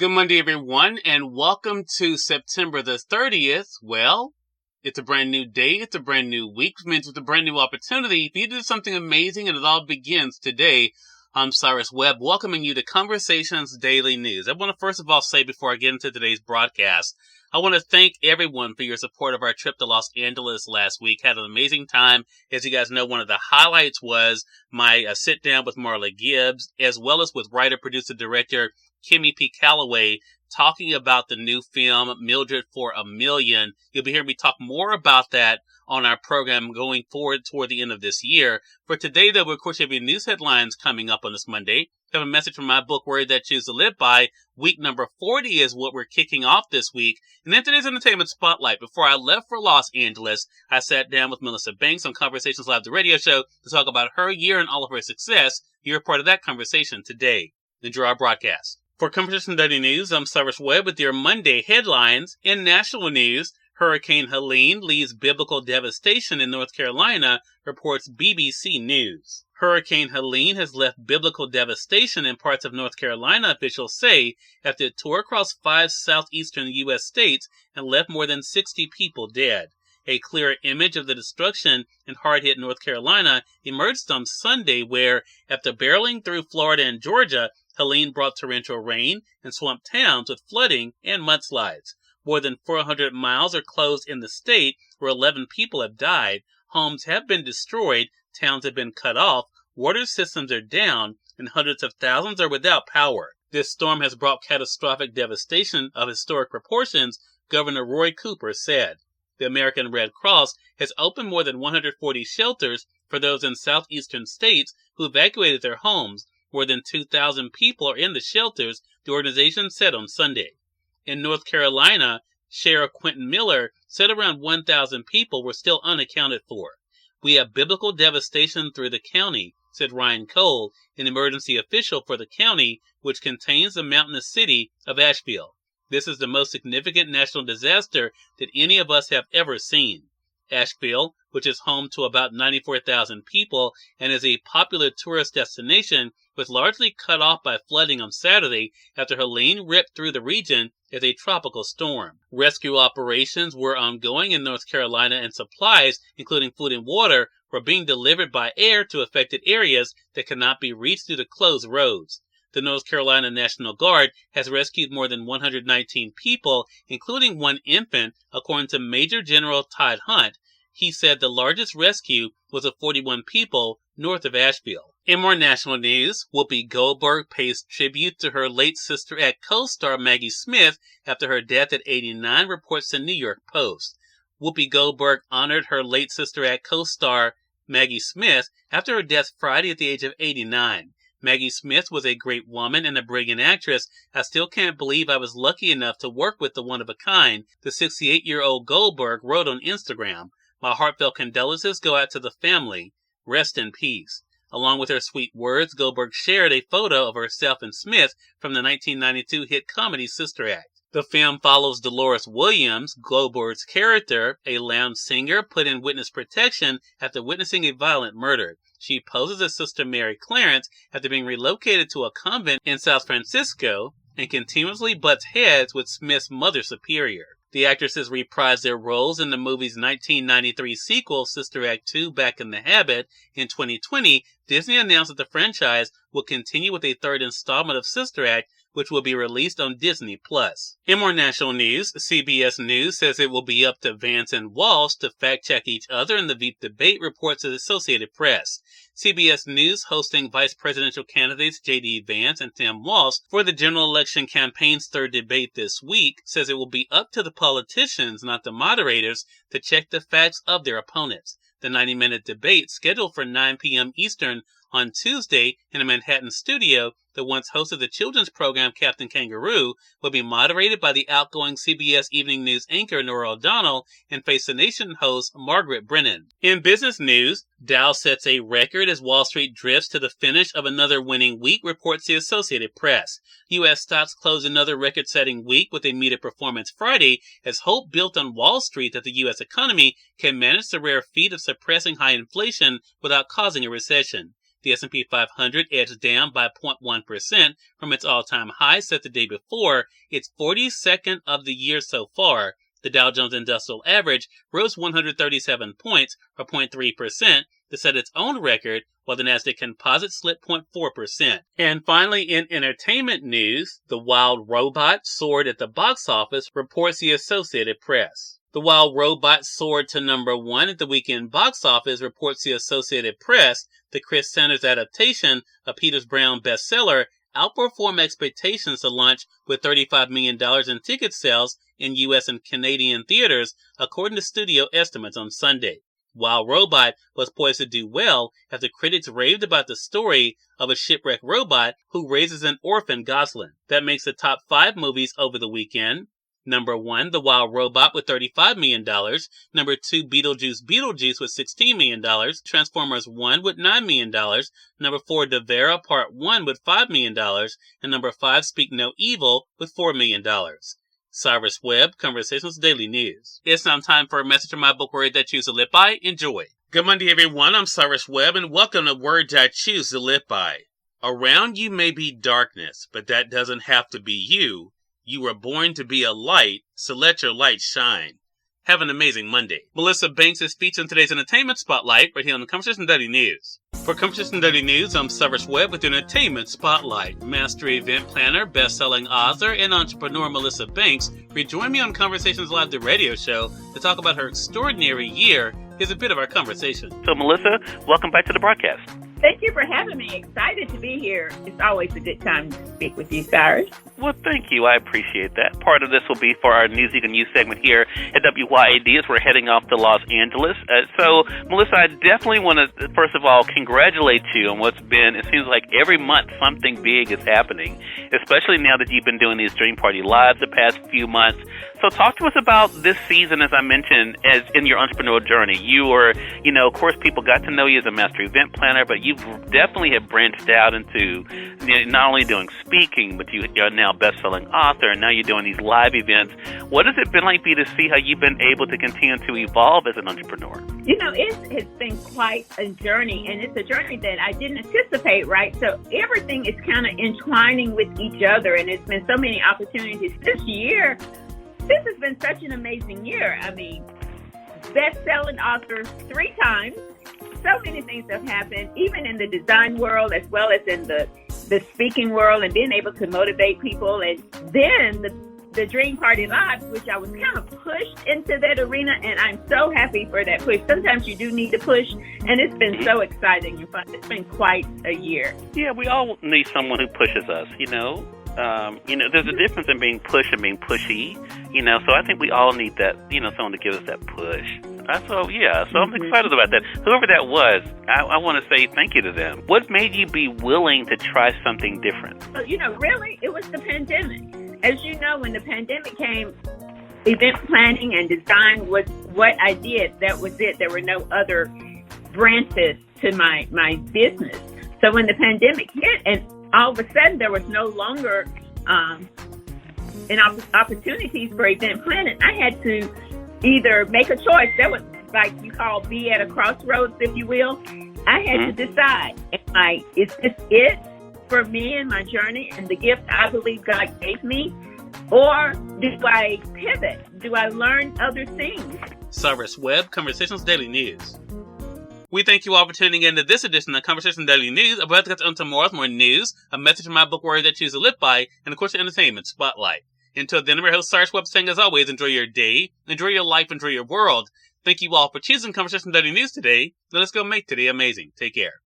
Good Monday, everyone, and welcome to September the 30th. Well, it's a brand new day. It's a brand new week, which means it's a brand new opportunity for you to do something amazing, and it all begins today. I'm Cyrus Webb, welcoming you to Conversations Daily News. I want to first of all say, before I get into today's broadcast, I want to thank everyone for your support of our trip to Los Angeles last week. Had an amazing time. As you guys know, one of the highlights was my sit down with Marla Gibbs, as well as with writer, producer, director Kimmy P. Calloway, talking about the new film, Mildred for a Million. You'll be hearing me talk more about that on our program going forward toward the end of this year. For today, though, we of course have your news headlines coming up on this Monday. I have a message from my book, Worry That Choose to Live By. Week number 40 is what we're kicking off this week. And then today's Entertainment Spotlight. Before I left for Los Angeles, I sat down with Melissa Banks on Conversations Live, the radio show, to talk about her year and all of her success. You're a part of that conversation today. Enjoy our broadcast. For Conversation Daily News, I'm Cyrus Webb with your Monday headlines. In national news, Hurricane Helene leaves biblical devastation in North Carolina, reports BBC News. Hurricane Helene has left biblical devastation in parts of North Carolina, officials say, after it tore across 5 southeastern U.S. states and left more than 60 people dead. A clearer image of the destruction in hard-hit North Carolina emerged on Sunday, where, after barreling through Florida and Georgia, Helene brought torrential rain and swamped towns with flooding and mudslides. More than 400 miles are closed in the state, where 11 people have died. Homes have been destroyed, towns have been cut off, water systems are down, and hundreds of thousands are without power. This storm has brought catastrophic devastation of historic proportions, Governor Roy Cooper said. The American Red Cross has opened more than 140 shelters for those in southeastern states who evacuated their homes. More than 2,000 people are in the shelters, the organization said on Sunday. In North Carolina, Sheriff Quentin Miller said around 1,000 people were still unaccounted for. We have biblical devastation through the county, said Ryan Cole, an emergency official for the county, which contains the mountainous city of Asheville. This is the most significant national disaster that any of us have ever seen. Asheville, which is home to about 94,000 people and is a popular tourist destination, was largely cut off by flooding on Saturday after Helene ripped through the region as a tropical storm. Rescue operations were ongoing in North Carolina, and supplies, including food and water, were being delivered by air to affected areas that cannot be reached due to closed roads. The North Carolina National Guard has rescued more than 119 people, including one infant, according to Major General Todd Hunt. He said the largest rescue was of 41 people north of Asheville. In more national news, Whoopi Goldberg pays tribute to her late Sister Act co-star Maggie Smith after her death at 89, reports the New York Post. Whoopi Goldberg honored her late Sister Act co-star Maggie Smith after her death Friday at the age of 89. Maggie Smith was a great woman and a brilliant actress. I still can't believe I was lucky enough to work with the one-of-a-kind, the 68-year-old Goldberg wrote on Instagram. My heartfelt condolences go out to the family. Rest in peace. Along with her sweet words, Goldberg shared a photo of herself and Smith from the 1992 hit comedy Sister Act. The film follows Dolores Williams, Goldberg's character, a lounge singer put in witness protection after witnessing a violent murder. She poses as Sister Mary Clarence after being relocated to a convent in San Francisco and continuously butts heads with Smith's Mother Superior. The actresses reprised their roles in the movie's 1993 sequel, Sister Act 2 Back in the Habit. In 2020, Disney announced that the franchise will continue with a third installment of Sister Act, which will be released on Disney+. In more national news, CBS News says it will be up to Vance and Walsh to fact-check each other in the Veep debate, reports the Associated Press. CBS News, hosting vice presidential candidates J.D. Vance and Tim Walsh for the general election campaign's third debate this week, says it will be up to the politicians, not the moderators, to check the facts of their opponents. The 90-minute debate, scheduled for 9 p.m. Eastern on Tuesday in a Manhattan studio that once hosted the children's program Captain Kangaroo, will be moderated by the outgoing CBS Evening News anchor Norah O'Donnell and Face the Nation host Margaret Brennan. In business news, Dow sets a record as Wall Street drifts to the finish of another winning week, reports the Associated Press. U.S. stocks closed another record-setting week with a muted performance Friday as hope built on Wall Street that the U.S. economy can manage the rare feat of suppressing high inflation without causing a recession. The S&P 500 edged down by 0.1% from its all-time high set the day before, its 42nd of the year so far. The Dow Jones Industrial Average rose 137 points, or 0.3%, to set its own record, while the Nasdaq Composite slipped 0.4%. And finally, in entertainment news, The Wild Robot soared at the box office, reports the Associated Press. The Wild Robot soared to number 1 at the weekend box office, reports the Associated Press. The Chris Sanders adaptation of Peter Brown's bestseller outperformed expectations to launch with $35 million in ticket sales in U.S. and Canadian theaters, according to studio estimates on Sunday. Wild Robot was poised to do well after critics raved about the story of a shipwrecked robot who raises an orphan gosling. That makes the top 5 movies over the weekend. Number 1, The Wild Robot with $35 million. Number 2, Beetlejuice with $16 million. Transformers 1 with $9 million. Number 4, Devera Part 1 with $5 million. And number 5, Speak No Evil with $4 million. Cyrus Webb, Conversations Daily News. It's now time for a message from my book, Words I Choose to Live By. Enjoy. Good Monday, everyone. I'm Cyrus Webb, and welcome to Words I Choose to Live By. Around you may be darkness, but that doesn't have to be you. You were born to be a light, so let your light shine. Have an amazing Monday. Melissa Banks is featured in today's Entertainment Spotlight right here on the Conversation Daily News. For Conversation Daily News, I'm Cyrus Webb with the Entertainment Spotlight. Master event planner, best-selling author, and entrepreneur Melissa Banks rejoined me on Conversations Live, the radio show, to talk about her extraordinary year. Here's a bit of our conversation. So, Melissa, welcome back to the broadcast. Thank you for having me. Excited to be here. It's always a good time to speak with you, Cyrus. Well, thank you. I appreciate that. Part of this will be for our Newsweek and News segment here at WYAD as we're heading off to Los Angeles. So, Melissa, I definitely want to, first of all, congratulate you on what's been, it seems like every month something big is happening, especially now that you've been doing these Dream Party Lives the past few months. So talk to us about this season, as I mentioned, as in your entrepreneurial journey. You were, of course, people got to know you as a master event planner, but you definitely have branched out into not only doing speaking, but you are now a best-selling author, and now you're doing these live events. What has it been like for you to see how you've been able to continue to evolve as an entrepreneur? It has been quite a journey, and it's a journey that I didn't anticipate, right? So everything is kind of entwining with each other, and it's been so many opportunities this year. This has been such an amazing year. I mean, best-selling author 3 times. So many things have happened, even in the design world as well as in the speaking world, and being able to motivate people. And then the Dream Party Live, which I was kind of pushed into that arena, and I'm so happy for that push. Sometimes you do need to push, and it's been so exciting and fun. It's been quite a year. Yeah, we all need someone who pushes us, there's a difference in being pushed and being pushy, so I think we all need that, someone to give us that push. So I'm excited about that. Whoever that was, I want to say thank you to them. What made you be willing to try something different? Really, it was the pandemic. As you know, when the pandemic came, event planning and design was what I did. That was it. There were no other branches to my business. So when the pandemic hit, and all of a sudden there was no longer opportunities for event planning, I had to either make a choice. That was like you call be at a crossroads, if you will. I had to decide, is this it for me and my journey and the gift I believe God gave me? Or do I pivot? Do I learn other things? Cyrus Webb, Conversations Daily News. We thank you all for tuning in to this edition of Conversation Daily News. I'm about to get on tomorrow's more news, a message from my book, Words I Choose to Live By, and of course, the Entertainment Spotlight. Until then, I'm your host, Cyrus Webb, saying as always, enjoy your day, enjoy your life, enjoy your world. Thank you all for choosing Conversation Daily News today. Now let's go make today amazing. Take care.